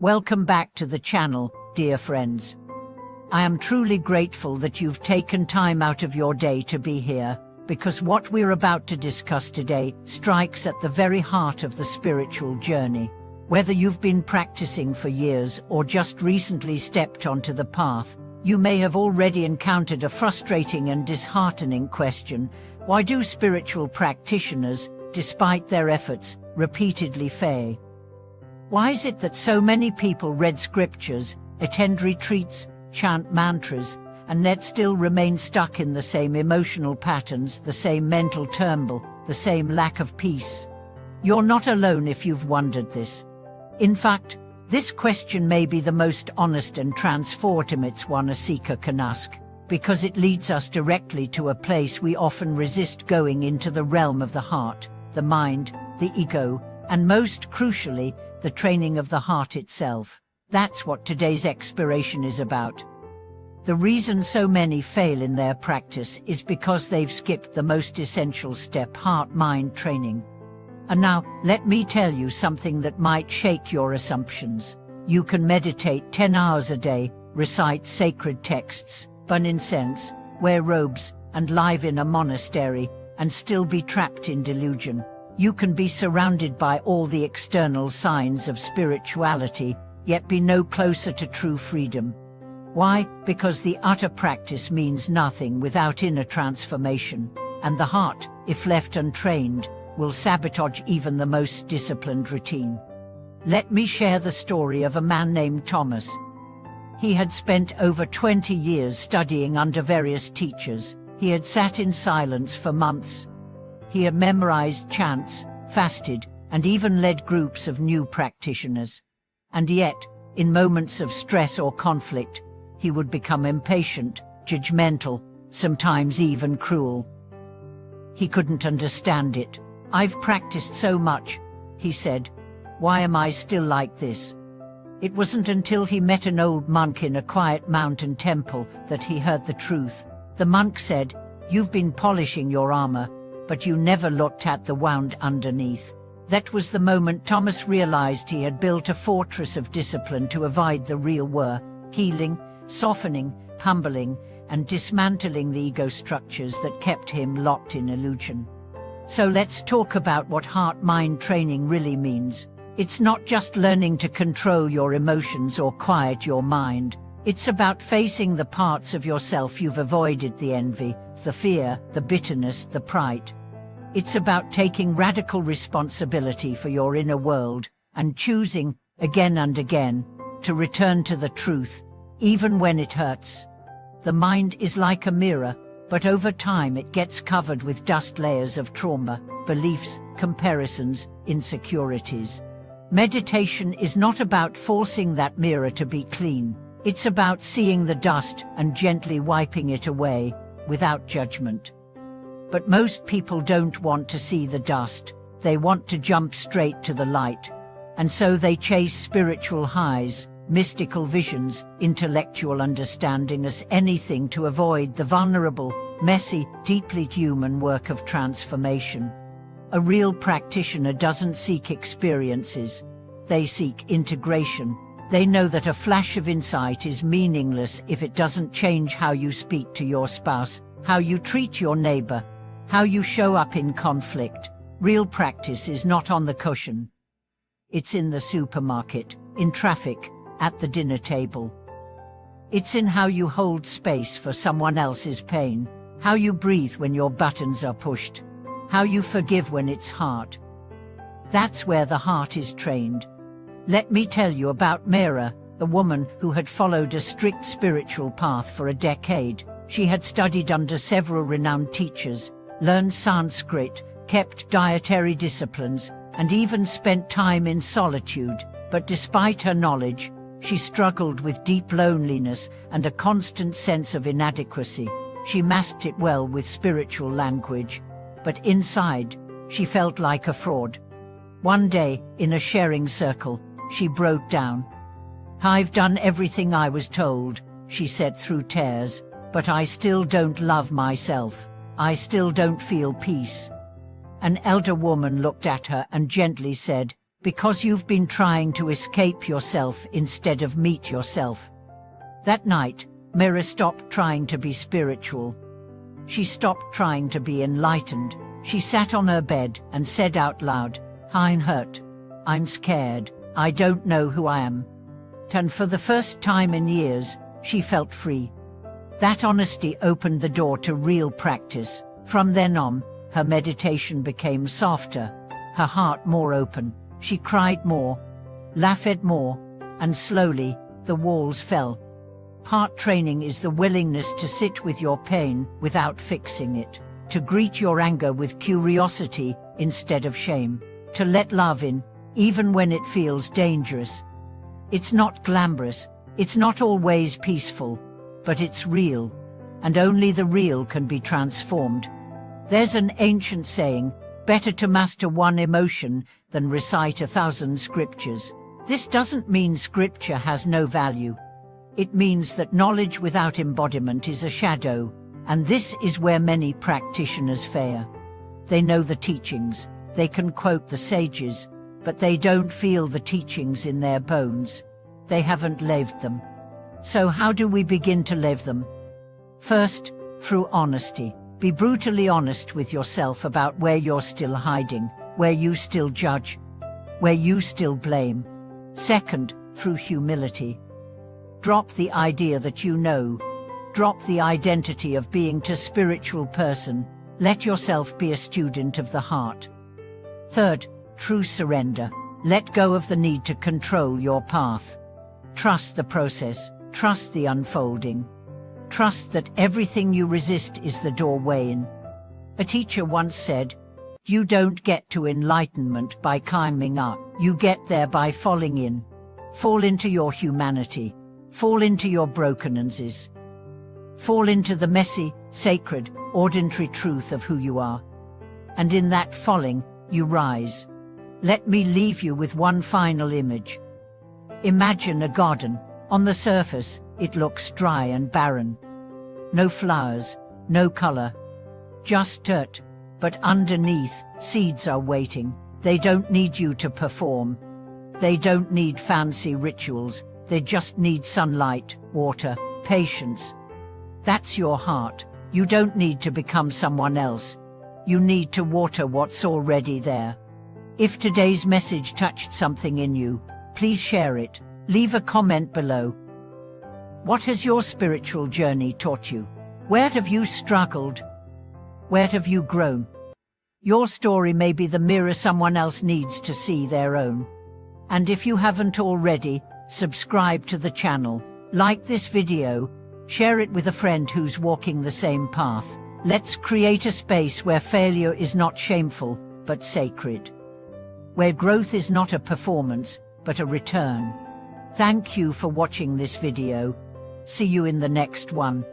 Welcome back to the channel, dear friends. I am truly grateful that you've taken time out of your day to be here, because what we're about to discuss today strikes at the very heart of the spiritual journey. Whether you've been practicing for years or just recently stepped onto the path, you may have already encountered a frustrating and disheartening question: why do spiritual practitioners, despite their efforts, repeatedly fail? Why is it that so many people read scriptures, attend retreats, chant mantras, and yet still remain stuck in the same emotional patterns, the same mental turmoil, the same lack of peace? You're not alone if you've wondered this. In fact, this question may be the most honest and transformative one a seeker can ask, because it leads us directly to a place we often resist going into: the realm of the heart, the mind, the ego, and most crucially, the training of the heart itself. That's what today's exploration is about. The reason so many fail in their practice is because they've skipped the most essential step: heart-mind training. And now, let me tell you something that might shake your assumptions. You can meditate 10 hours a day, recite sacred texts, burn incense, wear robes, and live in a monastery, and still be trapped in delusion. You can be surrounded by all the external signs of spirituality, yet be no closer to true freedom. Why? Because the utter practice means nothing without inner transformation, and the heart, if left untrained, will sabotage even the most disciplined routine. Let me share the story of a man named Thomas. He had spent over 20 years studying under various teachers. He had sat in silence for months. He had memorized chants, fasted, and even led groups of new practitioners. And yet, in moments of stress or conflict, he would become impatient, judgmental, sometimes even cruel. He couldn't understand it. "I've practiced so much," he said. "Why am I still like this?" It wasn't until he met an old monk in a quiet mountain temple that he heard the truth. The monk said, "You've been polishing your armor, but you never looked at the wound underneath." That was the moment Thomas realized he had built a fortress of discipline to avoid the real work: healing, softening, humbling, and dismantling the ego structures that kept him locked in illusion. So let's talk about what heart-mind training really means. It's not just learning to control your emotions or quiet your mind. It's about facing the parts of yourself you've avoided: the envy, the fear, the bitterness, the pride. It's about taking radical responsibility for your inner world and choosing, again and again, to return to the truth, even when it hurts. The mind is like a mirror, but over time it gets covered with dust layers of trauma, beliefs, comparisons, insecurities. Meditation is not about forcing that mirror to be clean. It's about seeing the dust and gently wiping it away, without judgment. But most people don't want to see the dust. They want to jump straight to the light. And so they chase spiritual highs, mystical visions, intellectual understanding as anything to avoid the vulnerable, messy, deeply human work of transformation. A real practitioner doesn't seek experiences. They seek integration. They know that a flash of insight is meaningless if it doesn't change how you speak to your spouse, how you treat your neighbor, how you show up in conflict. Real practice is not on the cushion. It's in the supermarket, in traffic, at the dinner table. It's in how you hold space for someone else's pain, how you breathe when your buttons are pushed, how you forgive when it's hard. That's where the heart is trained. Let me tell you about Meera, a woman who had followed a strict spiritual path for a decade. She had studied under several renowned teachers, learned Sanskrit, kept dietary disciplines, and even spent time in solitude. But despite her knowledge, she struggled with deep loneliness and a constant sense of inadequacy. She masked it well with spiritual language, but inside, she felt like a fraud. One day, in a sharing circle, she broke down. "I've done everything I was told," she said through tears, "but I still don't love myself. I still don't feel peace." An elder woman looked at her and gently said, Because you've been trying to escape yourself instead of meet yourself. That night, Mira stopped trying to be spiritual. She stopped trying to be enlightened. She sat on her bed and said out loud, "I'm hurt. I'm scared. I don't know who I am." And for the first time in years, she felt free. That honesty opened the door to real practice. From then on, her meditation became softer, her heart more open. She cried more, laughed more, and slowly, the walls fell. Heart training is the willingness to sit with your pain without fixing it, to greet your anger with curiosity instead of shame, to let love in, even when it feels dangerous. It's not glamorous, it's not always peaceful, but it's real, and only the real can be transformed. There's an ancient saying, better to master one emotion than recite 1,000 scriptures. This doesn't mean scripture has no value. It means that knowledge without embodiment is a shadow, and this is where many practitioners fail. They know the teachings, they can quote the sages, but they don't feel the teachings in their bones. They haven't lived them. So how do we begin to live them? First, through honesty. Be brutally honest with yourself about where you're still hiding, where you still judge, where you still blame. Second, through humility. Drop the idea that you know. Drop the identity of being a spiritual person. Let yourself be a student of the heart. Third, true surrender. Let go of the need to control your path. Trust the process. Trust the unfolding. Trust that everything you resist is the doorway in. A teacher once said, "You don't get to enlightenment by climbing up. You get there by falling in. Fall into your humanity. Fall into your brokennesses. Fall into the messy, sacred, ordinary truth of who you are. And in that falling, you rise." Let me leave you with one final image. Imagine a garden. On the surface, it looks dry and barren. No flowers, no color, just dirt. But underneath, seeds are waiting. They don't need you to perform. They don't need fancy rituals. They just need sunlight, water, patience. That's your heart. You don't need to become someone else. You need to water what's already there. If today's message touched something in you, please share it. Leave a comment below. What has your spiritual journey taught you? Where have you struggled? Where have you grown? Your story may be the mirror someone else needs to see their own. And if you haven't already, subscribe to the channel, like this video, share it with a friend who's walking the same path. Let's create a space where failure is not shameful, but sacred. Where growth is not a performance, but a return. Thank you for watching this video. See you in the next one.